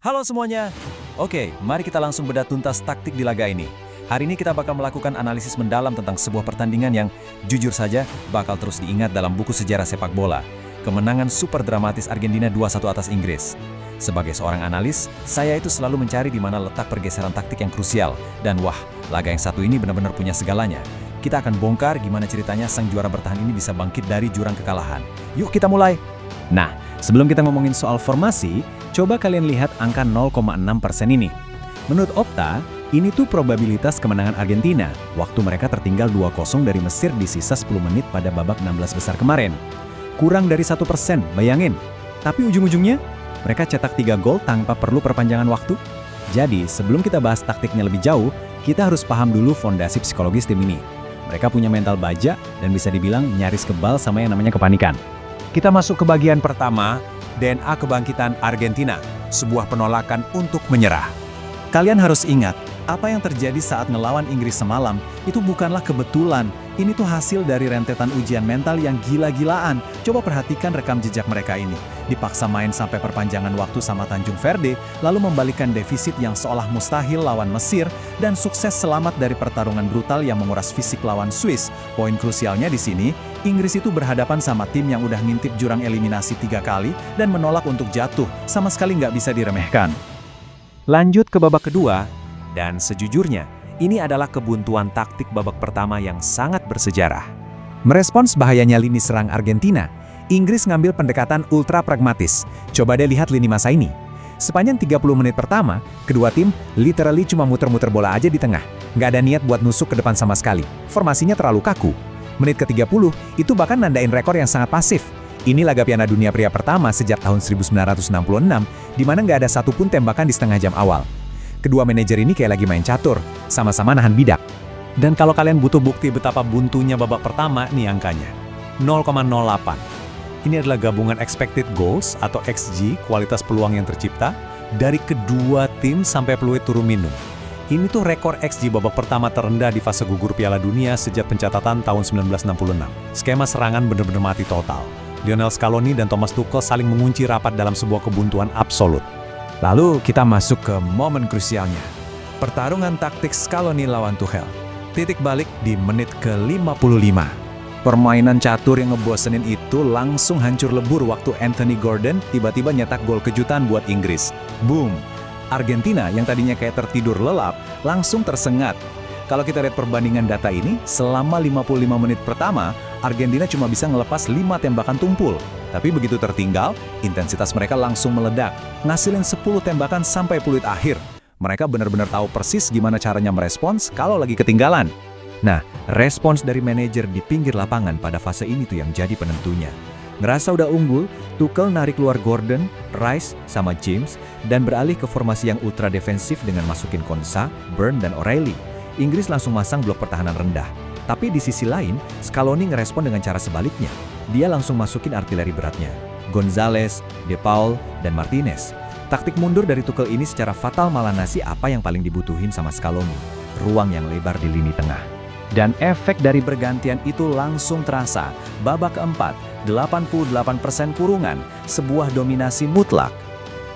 Halo semuanya. Oke, mari kita langsung bedah tuntas taktik di laga ini. Hari ini kita bakal melakukan analisis mendalam tentang sebuah pertandingan yang jujur saja bakal terus diingat dalam buku sejarah sepak bola. Kemenangan super dramatis Argentina 2-1 atas Inggris. Sebagai seorang analis, saya itu selalu mencari di mana letak pergeseran taktik yang krusial. Dan wah, laga yang satu ini benar-benar punya segalanya. Kita akan bongkar gimana ceritanya sang juara bertahan ini bisa bangkit dari jurang kekalahan. Yuk kita mulai! Nah, sebelum kita ngomongin soal formasi, coba kalian lihat angka 0,6% ini. Menurut Opta, ini tuh probabilitas kemenangan Argentina waktu mereka tertinggal 2-0 dari Mesir di sisa 10 menit pada babak 16 besar kemarin. Kurang dari 1%, bayangin. Tapi ujung-ujungnya, mereka cetak 3 gol tanpa perlu perpanjangan waktu. Jadi, sebelum kita bahas taktiknya lebih jauh, kita harus paham dulu fondasi psikologis tim ini. Mereka punya mental baja dan bisa dibilang nyaris kebal sama yang namanya kepanikan. Kita masuk ke bagian pertama, DNA kebangkitan Argentina, sebuah penolakan untuk menyerah. Kalian harus ingat, apa yang terjadi saat ngelawan Inggris semalam itu bukanlah kebetulan. Ini tuh hasil dari rentetan ujian mental yang gila-gilaan. Coba perhatikan rekam jejak mereka ini. Dipaksa main sampai perpanjangan waktu sama Tanjung Verde, lalu membalikkan defisit yang seolah mustahil lawan Mesir, dan sukses selamat dari pertarungan brutal yang menguras fisik lawan Swiss. Poin krusialnya di sini, Inggris itu berhadapan sama tim yang udah ngintip jurang eliminasi 3 kali dan menolak untuk jatuh, sama sekali nggak bisa diremehkan. Lanjut ke babak kedua, dan sejujurnya, ini adalah kebuntuan taktik babak pertama yang sangat bersejarah. Merespons bahayanya lini serang Argentina, Inggris ngambil pendekatan ultra pragmatis. Coba deh lihat lini masa ini. Sepanjang 30 menit pertama, kedua tim literally cuma muter-muter bola aja di tengah. Nggak ada niat buat nusuk ke depan sama sekali. Formasinya terlalu kaku. Menit ke-30, itu bahkan nandain rekor yang sangat pasif. Ini laga Piala Dunia pria pertama sejak tahun 1966, di mana nggak ada satupun tembakan di setengah jam awal. Kedua manajer ini kayak lagi main catur, sama-sama nahan bidak. Dan kalau kalian butuh bukti betapa buntunya babak pertama, nih angkanya. 0,08. Ini adalah gabungan expected goals atau XG, kualitas peluang yang tercipta, dari kedua tim sampai peluit turun minum. Ini tuh rekor XG babak pertama terendah di fase gugur Piala Dunia sejak pencatatan tahun 1966. Skema serangan benar-benar mati total. Lionel Scaloni dan Thomas Tuchel saling mengunci rapat dalam sebuah kebuntuan absolut. Lalu kita masuk ke momen krusialnya. Pertarungan taktik Scaloni lawan Tuchel. Titik balik di menit ke-55. Permainan catur yang ngebosenin itu langsung hancur lebur waktu Anthony Gordon tiba-tiba nyetak gol kejutan buat Inggris. Boom! Argentina yang tadinya kayak tertidur lelap, langsung tersengat. Kalau kita lihat perbandingan data ini, selama 55 menit pertama, Argentina cuma bisa ngelepas 5 tembakan tumpul. Tapi begitu tertinggal, intensitas mereka langsung meledak, ngasilin 10 tembakan sampai peluit akhir. Mereka benar-benar tahu persis gimana caranya merespons kalau lagi ketinggalan. Nah, respons dari manajer di pinggir lapangan pada fase ini tuh yang jadi penentunya. Ngerasa udah unggul, Tuchel narik keluar Gordon, Rice, sama James, dan beralih ke formasi yang ultra defensif dengan masukin Konsa, Burn, dan O'Reilly. Inggris langsung masang blok pertahanan rendah. Tapi di sisi lain, Scaloni ngerespon dengan cara sebaliknya. Dia langsung masukin artileri beratnya. Gonzalez, De Paul, dan Martinez. Taktik mundur dari Tuchel ini secara fatal malah ngasih apa yang paling dibutuhin sama Scaloni. Ruang yang lebar di lini tengah. Dan efek dari bergantian itu langsung terasa. Babak keempat, 88% kurungan, sebuah dominasi mutlak.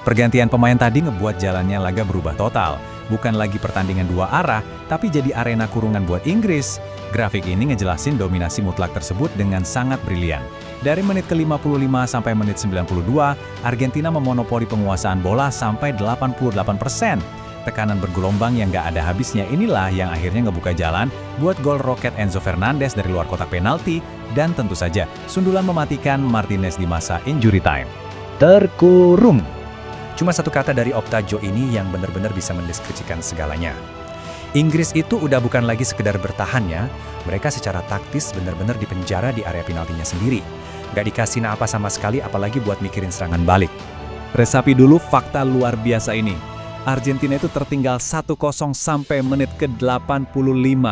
Pergantian pemain tadi ngebuat jalannya laga berubah total. Bukan lagi pertandingan dua arah, tapi jadi arena kurungan buat Inggris. Grafik ini ngejelasin dominasi mutlak tersebut dengan sangat brilian. Dari menit ke-55 sampai menit 92, Argentina memonopoli penguasaan bola sampai 88%. Tekanan bergelombang yang gak ada habisnya inilah yang akhirnya ngebuka jalan buat gol roket Enzo Fernandez dari luar kotak penalti, dan tentu saja sundulan mematikan Martinez di masa injury time. Terkurung. Cuma satu kata dari Opta Jo ini yang benar-benar bisa mendeskripsikan segalanya. Inggris itu udah bukan lagi sekedar bertahan ya, mereka secara taktis benar-benar dipenjara di area penaltinya sendiri. Gak dikasih apa sama sekali apalagi buat mikirin serangan balik. Resapi dulu fakta luar biasa ini. Argentina itu tertinggal 1-0 sampai menit ke-85.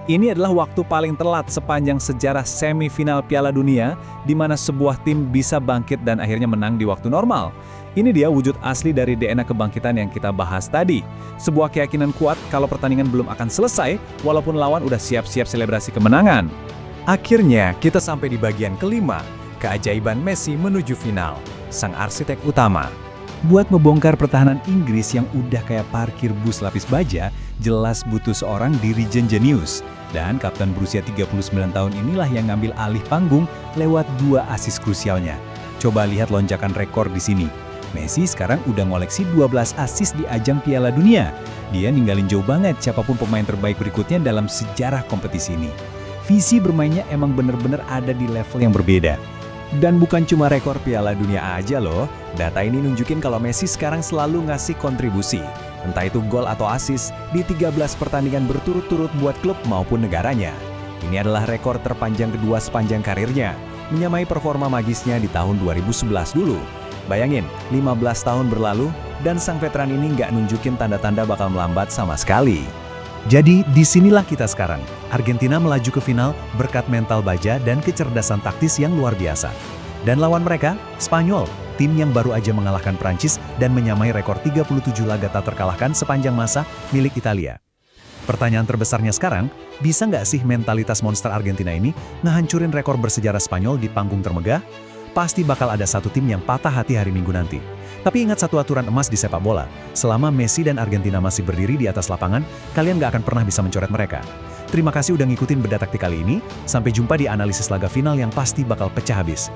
Ini adalah waktu paling telat sepanjang sejarah semifinal Piala Dunia, di mana sebuah tim bisa bangkit dan akhirnya menang di waktu normal. Ini dia wujud asli dari DNA kebangkitan yang kita bahas tadi. Sebuah keyakinan kuat kalau pertandingan belum akan selesai, walaupun lawan udah siap-siap selebrasi kemenangan. Akhirnya, kita sampai di bagian kelima, keajaiban Messi menuju final, sang arsitek utama. Buat membongkar pertahanan Inggris yang udah kayak parkir bus lapis baja, jelas butuh seorang dirijen jenius. Dan kapten berusia 39 tahun inilah yang ngambil alih panggung lewat 2 asis krusialnya. Coba lihat lonjakan rekor di sini. Messi sekarang udah ngoleksi 12 asis di ajang Piala Dunia. Dia ninggalin jauh banget siapapun pemain terbaik berikutnya dalam sejarah kompetisi ini. Visi bermainnya emang bener-bener ada di level yang berbeda. Dan bukan cuma rekor Piala Dunia aja loh, data ini nunjukin kalau Messi sekarang selalu ngasih kontribusi. Entah itu gol atau assist di 13 pertandingan berturut-turut buat klub maupun negaranya. Ini adalah rekor terpanjang kedua sepanjang karirnya, menyamai performa magisnya di tahun 2011 dulu. Bayangin, 15 tahun berlalu, dan sang veteran ini nggak nunjukin tanda-tanda bakal melambat sama sekali. Jadi, disinilah kita sekarang. Argentina melaju ke final berkat mental baja dan kecerdasan taktis yang luar biasa. Dan lawan mereka, Spanyol, tim yang baru aja mengalahkan Prancis dan menyamai rekor 37 laga tak terkalahkan sepanjang masa milik Italia. Pertanyaan terbesarnya sekarang, bisa nggak sih mentalitas monster Argentina ini ngehancurin rekor bersejarah Spanyol di panggung termegah? Pasti bakal ada satu tim yang patah hati hari Minggu nanti. Tapi ingat satu aturan emas di sepak bola, selama Messi dan Argentina masih berdiri di atas lapangan, kalian nggak akan pernah bisa mencoret mereka. Terima kasih udah ngikutin Bedah Taktik kali ini, sampai jumpa di analisis laga final yang pasti bakal pecah habis.